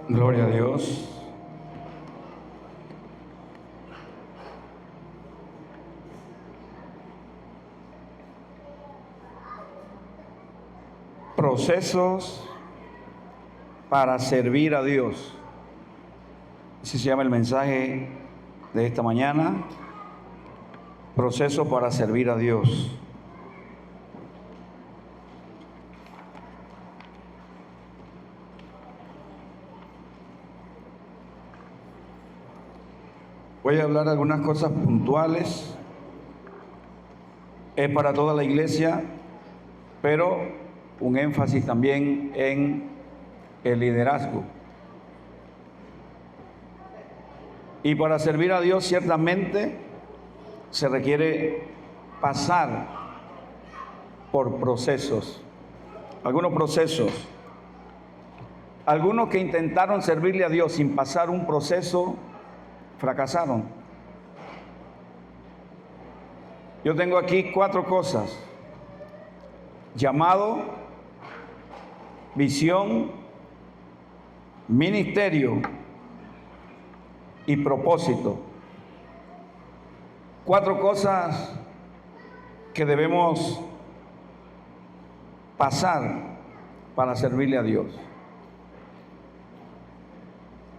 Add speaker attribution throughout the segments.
Speaker 1: Gloria a Dios. Procesos para servir a Dios. Así se llama el mensaje de esta mañana. Proceso para servir a Dios. Voy a hablar algunas cosas puntuales. Es para toda la iglesia, pero un énfasis también en el liderazgo. Y para servir a Dios ciertamente se requiere pasar por procesos. Algunos procesos. Algunos que intentaron servirle a Dios sin pasar un proceso fracasaron. Yo tengo aquí 4 cosas: llamado, visión, ministerio y propósito. 4 cosas que debemos pasar para servirle a Dios.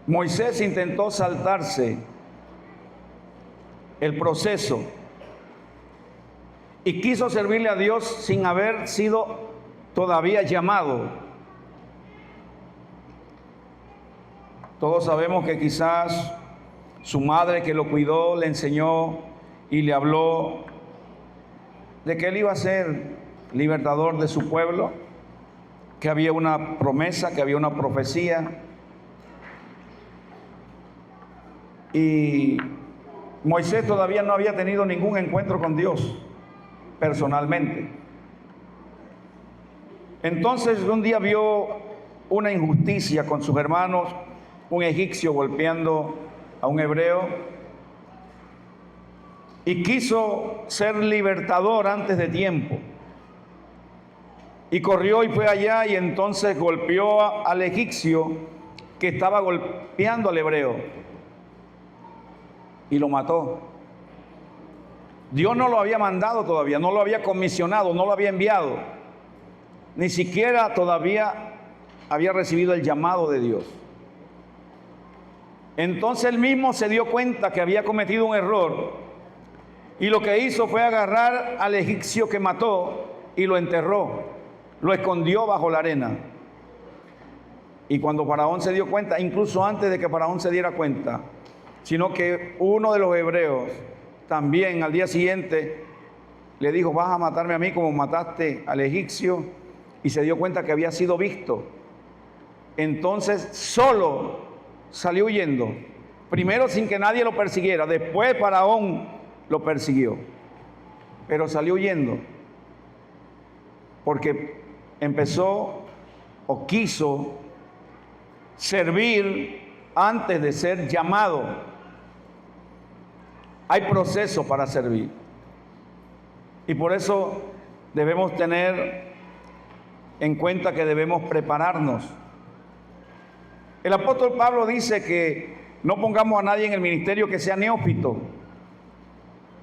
Speaker 1: Moisés intentó saltarse el proceso y quiso servirle a Dios sin haber sido todavía llamado. Todos sabemos que quizás su madre, que lo cuidó, le enseñó y le habló de que él iba a ser libertador de su pueblo, que había una promesa, que había una profecía. Y Moisés todavía no había tenido ningún encuentro con Dios personalmente. Entonces un día vio una injusticia con sus hermanos, un egipcio golpeando a un hebreo, y quiso ser libertador antes de tiempo. Y corrió y fue allá, y entonces golpeó al egipcio que estaba golpeando al hebreo y lo mató. Dios no lo había mandado todavía, no lo había comisionado, no lo había enviado, ni siquiera todavía había recibido el llamado de Dios. Entonces él mismo se dio cuenta que había cometido un error, y lo que hizo fue agarrar al egipcio que mató y lo enterró, lo escondió bajo la arena. Y cuando Faraón se dio cuenta, incluso antes de que Faraón se diera cuenta, sino que uno de los hebreos también al día siguiente le dijo: vas a matarme a mí como mataste al egipcio, y se dio cuenta que había sido visto. Entonces solo salió huyendo, primero sin que nadie lo persiguiera, después Faraón lo persiguió, pero salió huyendo porque empezó o quiso servir antes de ser llamado. Hay proceso para servir, y por eso debemos tener en cuenta que debemos prepararnos. El apóstol Pablo dice que no pongamos a nadie en el ministerio que sea neófito,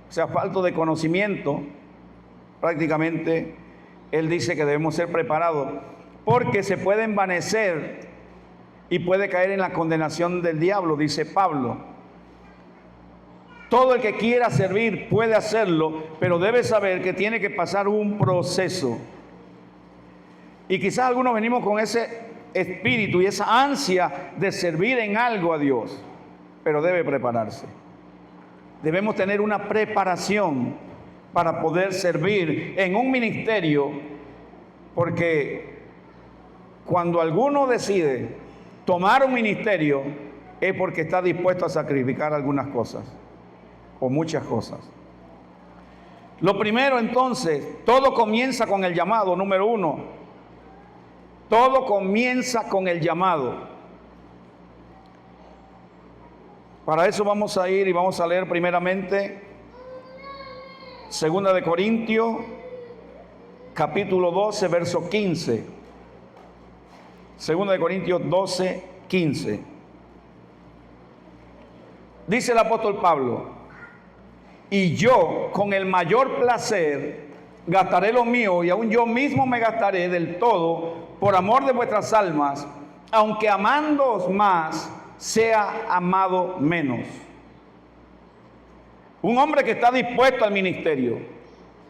Speaker 1: sea falto de conocimiento. Prácticamente él dice que debemos ser preparados, porque se puede envanecer y puede caer en la condenación del diablo, dice Pablo. Todo el que quiera servir puede hacerlo, pero debe saber que tiene que pasar un proceso. Y quizás algunos venimos con ese espíritu y esa ansia de servir en algo a Dios, pero debe prepararse. Debemos tener una preparación para poder servir en un ministerio, porque cuando alguno decide tomar un ministerio es porque está dispuesto a sacrificar algunas cosas o muchas cosas. Lo primero, entonces, todo comienza con el llamado. Número 1, todo comienza con el llamado. Para eso vamos a ir y vamos a leer primeramente 2 de Corintios capítulo 12, verso 15. 2 de Corintios 12, 15. Dice el apóstol Pablo: y yo con el mayor placer gastaré lo mío, y aún yo mismo me gastaré del todo por amor de vuestras almas, aunque amándoos más, sea amado menos. Un hombre que está dispuesto al ministerio,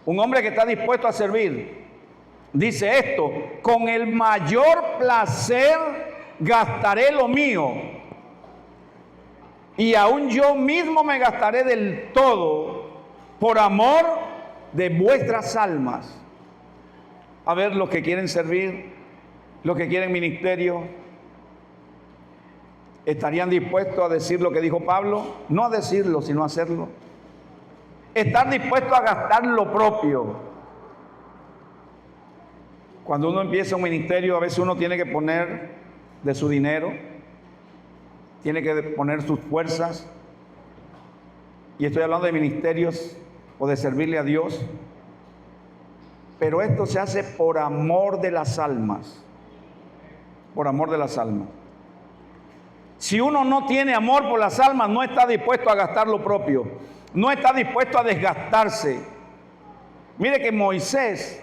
Speaker 1: un hombre que está dispuesto a servir, dice esto: con el mayor placer gastaré lo mío, y aún yo mismo me gastaré del todo por amor de vuestras almas. A ver, los que quieren servir, los que quieren ministerio, ¿estarían dispuestos a decir lo que dijo Pablo? No a decirlo, sino a hacerlo. Estar dispuesto a gastar lo propio. Cuando uno empieza un ministerio, a veces uno tiene que poner de su dinero, tiene que poner sus fuerzas. Y estoy hablando de ministerios o de servirle a Dios. Pero esto se hace por amor de las almas. Por amor de las almas. Si uno no tiene amor por las almas, no está dispuesto a gastar lo propio. No está dispuesto a desgastarse. Mire que Moisés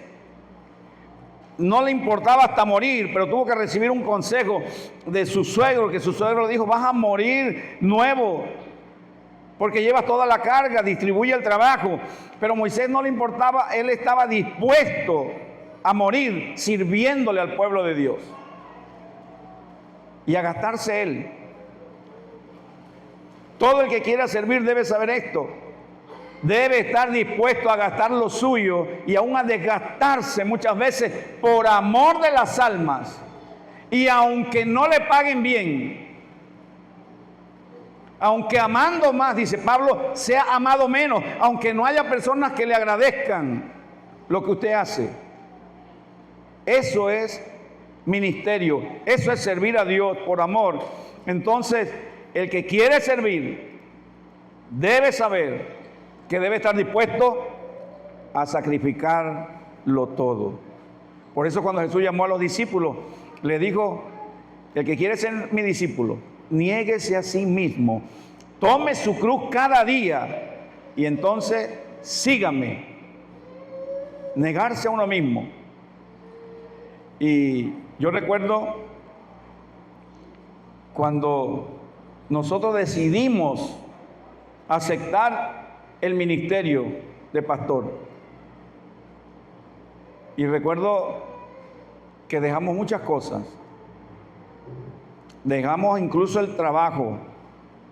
Speaker 1: no le importaba hasta morir, pero tuvo que recibir un consejo de su suegro, que su suegro le dijo: vas a morir nuevo, porque llevas toda la carga, distribuye el trabajo. Pero Moisés no le importaba, él estaba dispuesto a morir sirviéndole al pueblo de Dios y a gastarse él. Todo el que quiera servir debe saber esto. Debe estar dispuesto a gastar lo suyo y aún a desgastarse muchas veces por amor de las almas. Y aunque no le paguen bien, aunque amando más, dice Pablo, sea amado menos, aunque no haya personas que le agradezcan lo que usted hace. Eso es ministerio, eso es servir a Dios por amor. Entonces, el que quiere servir debe saber que debe estar dispuesto a sacrificarlo todo. Por eso cuando Jesús llamó a los discípulos, le dijo: el que quiere ser mi discípulo, niéguese a sí mismo, tome su cruz cada día y entonces sígame. Negarse a uno mismo. Y yo recuerdo cuando nosotros decidimos aceptar el ministerio de pastor. Y recuerdo que dejamos muchas cosas. Dejamos incluso el trabajo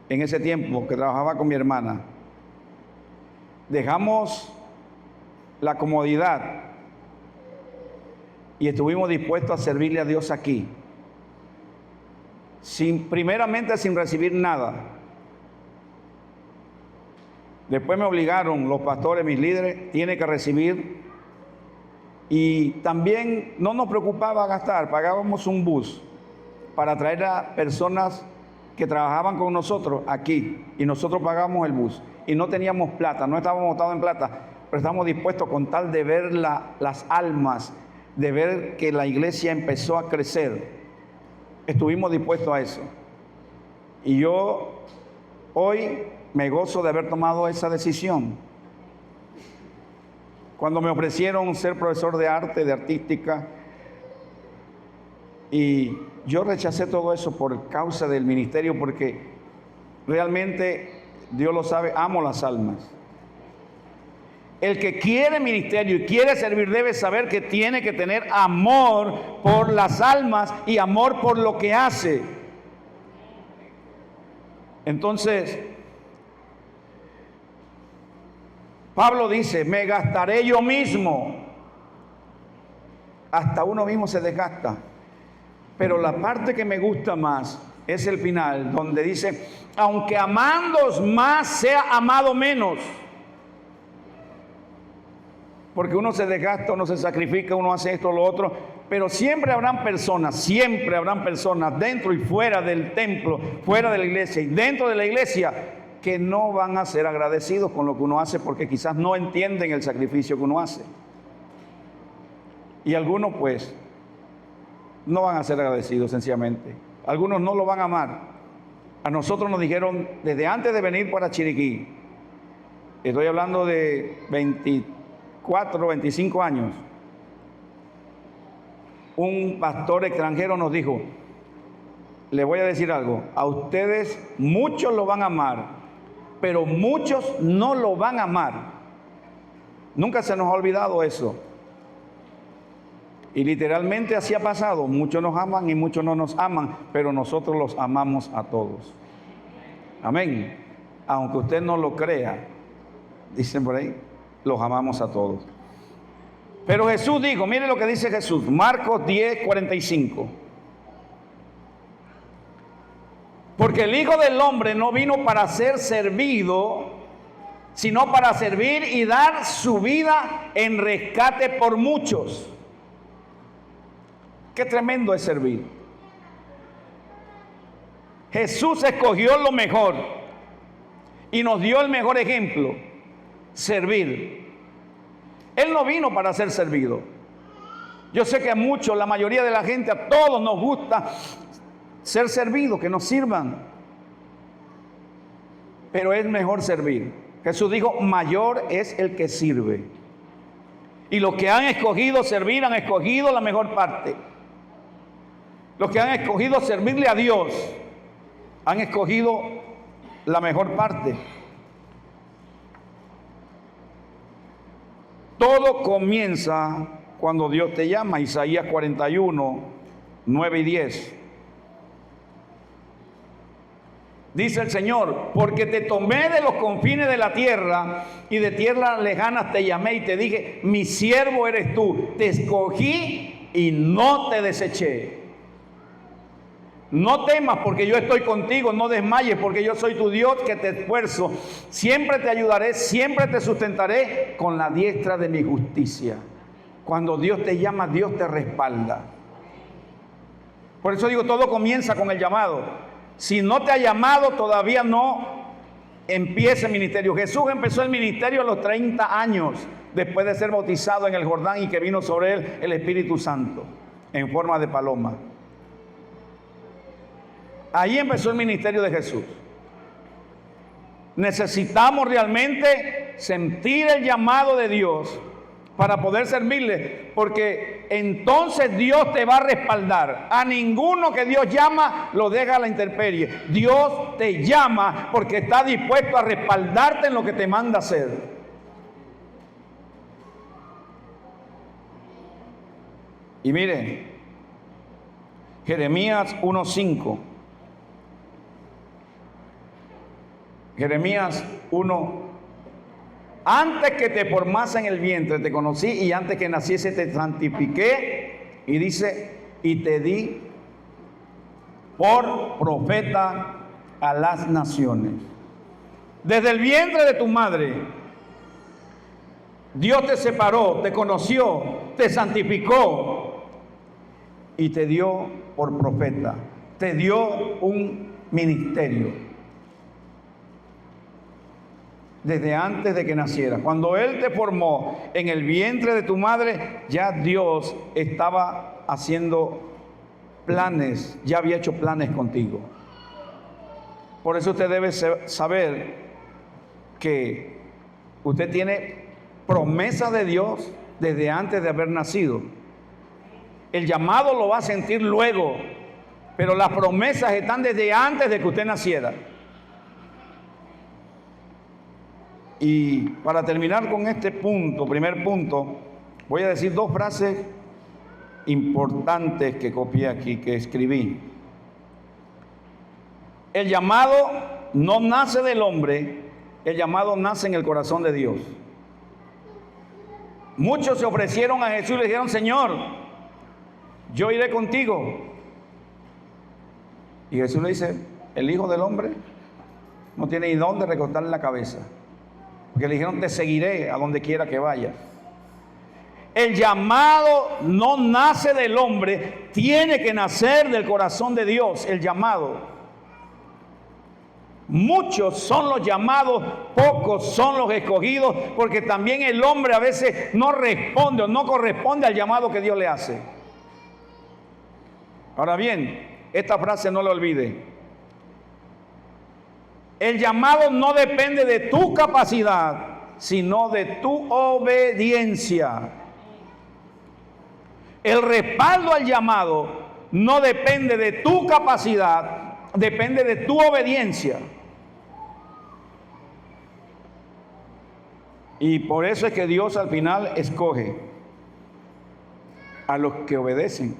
Speaker 1: en ese tiempo que trabajaba con mi hermana. Dejamos la comodidad y estuvimos dispuestos a servirle a Dios aquí. Primeramente sin recibir nada. Después me obligaron los pastores, mis líderes, tiene que recibir. Y también no nos preocupaba gastar, pagábamos un bus para traer a personas que trabajaban con nosotros aquí. Y nosotros pagábamos el bus. Y no teníamos plata, no estábamos montados en plata, pero estábamos dispuestos con tal de ver las almas, de ver que la iglesia empezó a crecer. Estuvimos dispuestos a eso. Y yo hoy me gozo de haber tomado esa decisión. Cuando me ofrecieron ser profesor de arte, de artística, y yo rechacé todo eso por causa del ministerio, porque realmente, Dios lo sabe, amo las almas. El que quiere ministerio y quiere servir debe saber que tiene que tener amor por las almas y amor por lo que hace. Entonces, Pablo dice: me gastaré yo mismo. Hasta uno mismo se desgasta. Pero la parte que me gusta más es el final, donde dice: aunque amándoos más, sea amado menos. Porque uno se desgasta, uno se sacrifica, uno hace esto o lo otro, pero siempre habrán personas dentro y fuera del templo, fuera de la iglesia y dentro de la iglesia, que no van a ser agradecidos con lo que uno hace, porque quizás no entienden el sacrificio que uno hace. Y algunos pues no van a ser agradecidos sencillamente. algunos no lo van a amar. A nosotros nos dijeron desde antes de venir para Chiriquí, estoy hablando de 24, 25 años, un pastor extranjero nos dijo: le voy a decir algo, a ustedes muchos lo van a amar, pero muchos no lo van a amar. Nunca se nos ha olvidado eso. Y literalmente así ha pasado. Muchos nos aman y muchos no nos aman, pero nosotros los amamos a todos. Amén. Aunque usted no lo crea, dicen por ahí, los amamos a todos. Pero Jesús dijo, mire lo que dice Jesús, Marcos 10:45. Porque el Hijo del Hombre no vino para ser servido, sino para servir y dar su vida en rescate por muchos. Qué tremendo es servir. Jesús escogió lo mejor y nos dio el mejor ejemplo, servir. Él no vino para ser servido. Yo sé que a muchos, la mayoría de la gente, a todos nos gusta ser servidos, que nos sirvan. Pero es mejor servir. Jesús dijo, mayor es el que sirve. Y los que han escogido servir, han escogido la mejor parte. Los que han escogido servirle a Dios, han escogido la mejor parte. Todo comienza cuando Dios te llama. Isaías 41, 9 y 10. Dice el Señor, porque te tomé de los confines de la tierra y de tierras lejanas te llamé y te dije, mi siervo eres tú. Te escogí y no te deseché. No temas porque yo estoy contigo, no desmayes porque yo soy tu Dios que te esfuerzo. Siempre te ayudaré, siempre te sustentaré con la diestra de mi justicia. Cuando Dios te llama, Dios te respalda. Por eso digo, todo comienza con el llamado. Si no te ha llamado, todavía no empieza el ministerio. Jesús empezó el ministerio a los 30 años, después de ser bautizado en el Jordán y que vino sobre él el Espíritu Santo en forma de paloma. Ahí empezó el ministerio de Jesús. Necesitamos realmente sentir el llamado de Dios para poder servirle, porque entonces Dios te va a respaldar. A ninguno que Dios llama lo deja a la intemperie. Dios te llama porque está dispuesto a respaldarte en lo que te manda hacer. Y mire, Jeremías 1:5. Jeremías 1. Antes que te formase en el vientre te conocí y antes que naciese te santifiqué. Y dice, y te di por profeta a las naciones. Desde el vientre de tu madre, Dios te separó, te conoció, te santificó y te dio por profeta. Te dio un ministerio. Desde antes de que nacieras. Cuando Él te formó en el vientre de tu madre, ya Dios estaba haciendo planes, ya había hecho planes contigo. Por eso usted debe saber que usted tiene promesa de Dios desde antes de haber nacido. El llamado lo va a sentir luego, pero las promesas están desde antes de que usted naciera. Y para terminar con este punto, primer punto, voy a decir dos frases importantes que copié aquí, que escribí. El llamado no nace del hombre, el llamado nace en el corazón de Dios. Muchos se ofrecieron a Jesús y le dijeron, Señor, yo iré contigo. Y Jesús le dice, el Hijo del Hombre no tiene ni dónde recostarle la cabeza. Porque le dijeron, te seguiré a donde quiera que vayas. El llamado no nace del hombre, tiene que nacer del corazón de Dios, el llamado. Muchos son los llamados, pocos son los escogidos, porque también el hombre a veces no responde o no corresponde al llamado que Dios le hace. Ahora bien, esta frase no la olvide. El llamado no depende de tu capacidad, sino de tu obediencia. El respaldo al llamado no depende de tu capacidad, depende de tu obediencia. Y por eso es que Dios al final escoge a los que obedecen.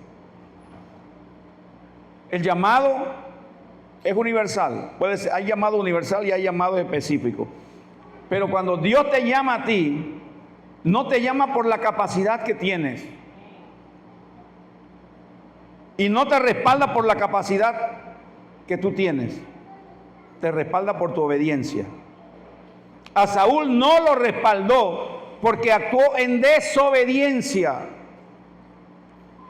Speaker 1: El llamado es universal. Hay llamado universal y hay llamado específico. Pero cuando Dios te llama a ti, no te llama por la capacidad que tienes. Y no te respalda por la capacidad que tú tienes. Te respalda por tu obediencia. A Saúl no lo respaldó porque actuó en desobediencia.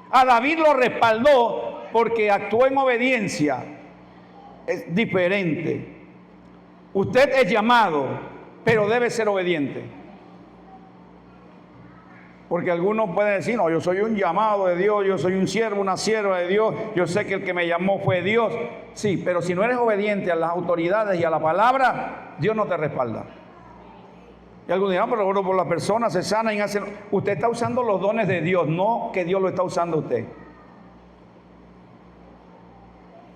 Speaker 1: A David lo respaldó porque actuó en obediencia. Es diferente. Usted es llamado, pero debe ser obediente. Porque algunos pueden decir, no, yo soy un llamado de Dios, yo soy un siervo, una sierva de Dios, yo sé que el que me llamó fue Dios. Sí, pero si no eres obediente a las autoridades y a la palabra, Dios no te respalda. Y algunos dirán, pero bueno, por las personas se sanan y hacen. Usted está usando los dones de Dios, no que Dios lo está usando a usted.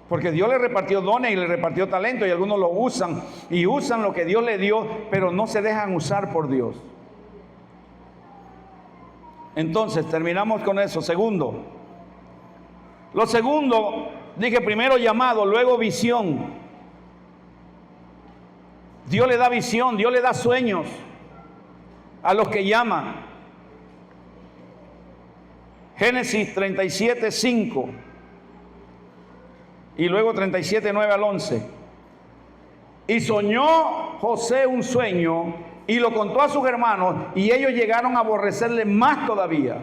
Speaker 1: Porque Dios le repartió dones y le repartió talento y algunos lo usan y usan lo que Dios le dio, pero no se dejan usar por Dios. Entonces, terminamos con eso. Segundo. Lo segundo, dije primero llamado, luego visión. Dios le da visión, Dios le da sueños a los que llaman. Génesis 37:5 y luego 37:9 al 11. Y soñó José un sueño y lo contó a sus hermanos y ellos llegaron a aborrecerle más todavía.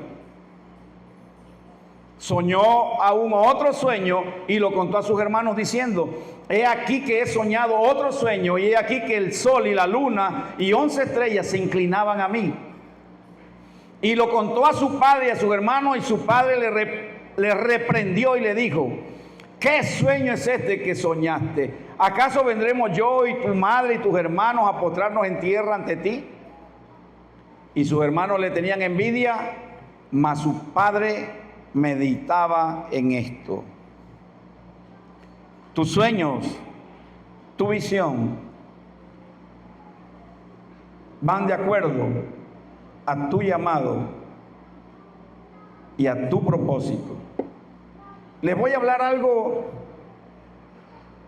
Speaker 1: Soñó aún otro sueño y lo contó a sus hermanos diciendo, he aquí que he soñado otro sueño y he aquí que el sol y la luna y 11 estrellas se inclinaban a mí. Y lo contó a su padre y a sus hermanos y su padre le reprendió y le dijo, ¿qué sueño es este que soñaste? ¿Acaso vendremos yo y tu madre y tus hermanos a postrarnos en tierra ante ti? Y sus hermanos le tenían envidia, mas su padre meditaba en esto. Tus sueños, tu visión, van de acuerdo a tu llamado y a tu propósito. Les voy a hablar algo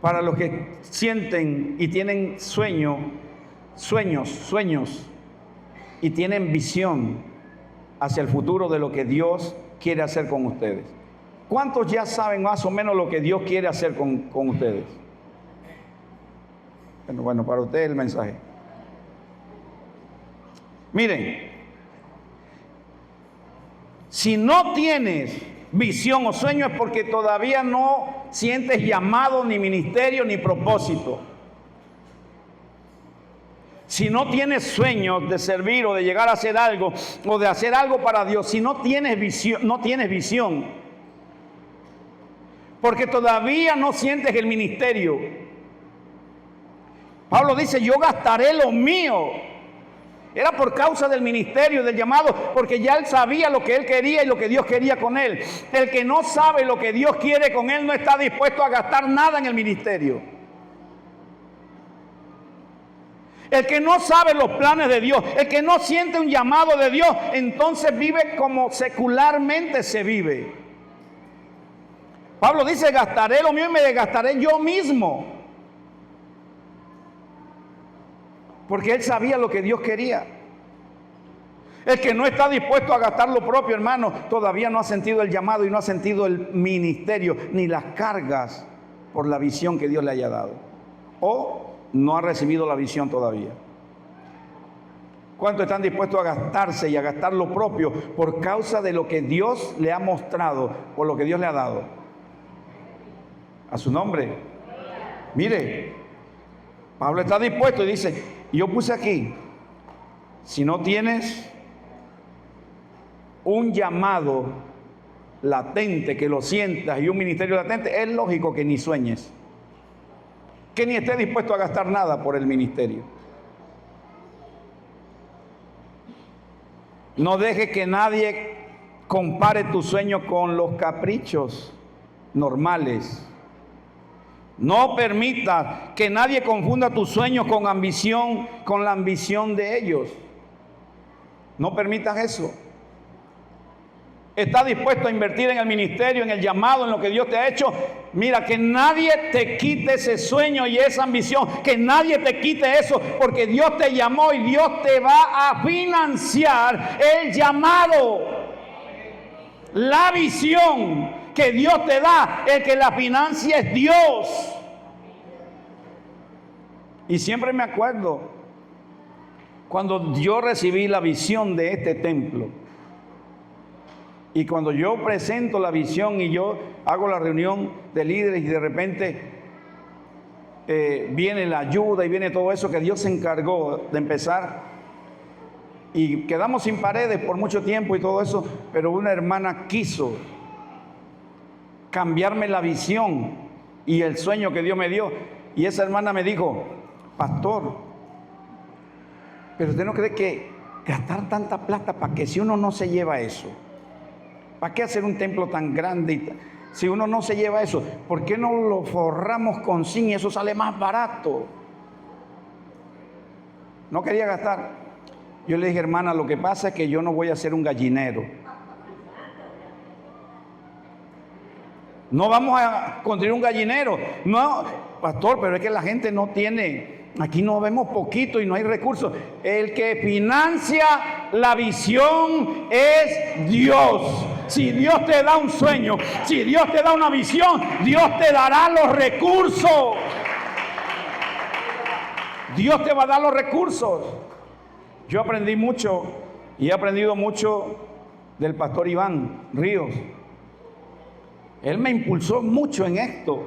Speaker 1: para los que sienten y tienen sueños y tienen visión hacia el futuro de lo que Dios quiere hacer con ustedes. ¿Cuántos ya saben más o menos lo que Dios quiere hacer con ustedes? Bueno, para ustedes el mensaje. Miren, si no tienes visión o sueño es porque todavía no sientes llamado, ni ministerio, ni propósito. Si no tienes sueños de servir o de llegar a hacer algo o de hacer algo para Dios, si no tienes visión, porque todavía no sientes el ministerio. Pablo dice, yo gastaré lo mío. Era por causa del ministerio, del llamado, porque ya él sabía lo que él quería y lo que Dios quería con él. El que no sabe lo que Dios quiere con él no está dispuesto a gastar nada en el ministerio. El que no sabe los planes de Dios, el que no siente un llamado de Dios, entonces vive como secularmente se vive. Pablo dice, gastaré lo mío y me desgastaré yo mismo. Porque él sabía lo que Dios quería. El que no está dispuesto a gastar lo propio, hermano, todavía no ha sentido el llamado y no ha sentido el ministerio, ni las cargas por la visión que Dios le haya dado. O no ha recibido la visión todavía. ¿Cuántos están dispuestos a gastarse y a gastar lo propio por causa de lo que Dios le ha mostrado, por lo que Dios le ha dado? A su nombre. Mire, Pablo está dispuesto y dice, yo puse aquí, si no tienes un llamado, latente, que lo sientas, y un ministerio latente, es lógico que ni sueñes, que ni estés dispuesto a gastar nada por el ministerio. No dejes que nadie compare tu sueño con los caprichos normales. No permitas que nadie confunda tus sueños con ambición, con la ambición de ellos. No permitas eso. ¿Estás dispuesto a invertir en el ministerio, en el llamado, en lo que Dios te ha hecho? Mira, que nadie te quite ese sueño y esa ambición, que nadie te quite eso, porque Dios te llamó y Dios te va a financiar el llamado. La visión que Dios te da, el que la financia es Dios. Y siempre me acuerdo cuando yo recibí la visión de este templo. Y cuando yo presento la visión y yo hago la reunión de líderes y de repente viene la ayuda y viene todo eso que Dios se encargó de empezar. Y quedamos sin paredes por mucho tiempo y todo eso, pero una hermana quiso cambiarme la visión y el sueño que Dios me dio. Y esa hermana me dijo: pastor, pero usted no cree que gastar tanta plata para que si uno no se lleva eso, ¿para qué hacer un templo tan grande si uno no se lleva eso? ¿Por qué no lo forramos con zinc y eso sale más barato? No quería gastar. Yo le dije: hermana, lo que pasa es que yo no voy a hacer un gallinero. No vamos a construir un gallinero. No, pastor, pero es que la gente no tiene, aquí no vemos poquito y no hay recursos. El que financia la visión es Dios. Si Dios te da un sueño, si Dios te da una visión, Dios te dará los recursos. Dios te va a dar los recursos. Yo aprendí mucho y he aprendido mucho del pastor Iván Ríos. Él me impulsó mucho en esto.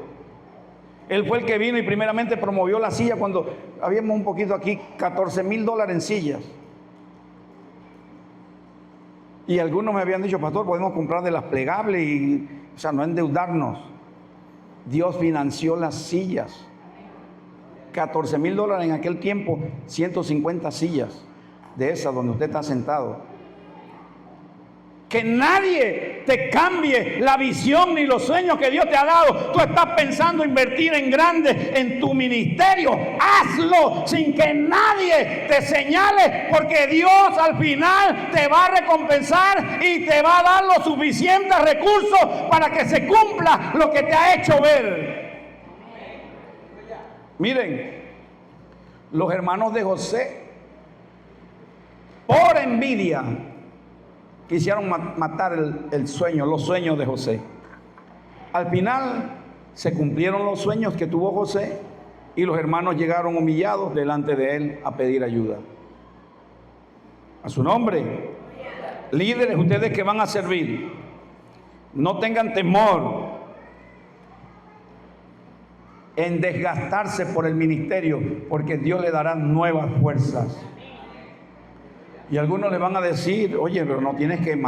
Speaker 1: Él fue el que vino y primeramente promovió la silla cuando habíamos un poquito aquí, $14,000 en sillas. Y algunos me habían dicho: pastor, podemos comprar de las plegables y, o sea, no endeudarnos. Dios financió las sillas. $14,000 en aquel tiempo, 150 sillas de esas donde usted está sentado. Que nadie te cambie la visión ni los sueños que Dios te ha dado. Tú estás pensando invertir en grande en tu ministerio. Hazlo sin que nadie te señale, porque Dios al final te va a recompensar y te va a dar los suficientes recursos para que se cumpla lo que te ha hecho ver. Miren, los hermanos de José, por envidia, quisieron matar el sueño, los sueños de José. Al final se cumplieron los sueños que tuvo José y los hermanos llegaron humillados delante de él a pedir ayuda. A su nombre, líderes, ustedes que van a servir, no tengan temor en desgastarse por el ministerio, porque Dios le dará nuevas fuerzas. Y algunos le van a decir: oye, pero no tienes que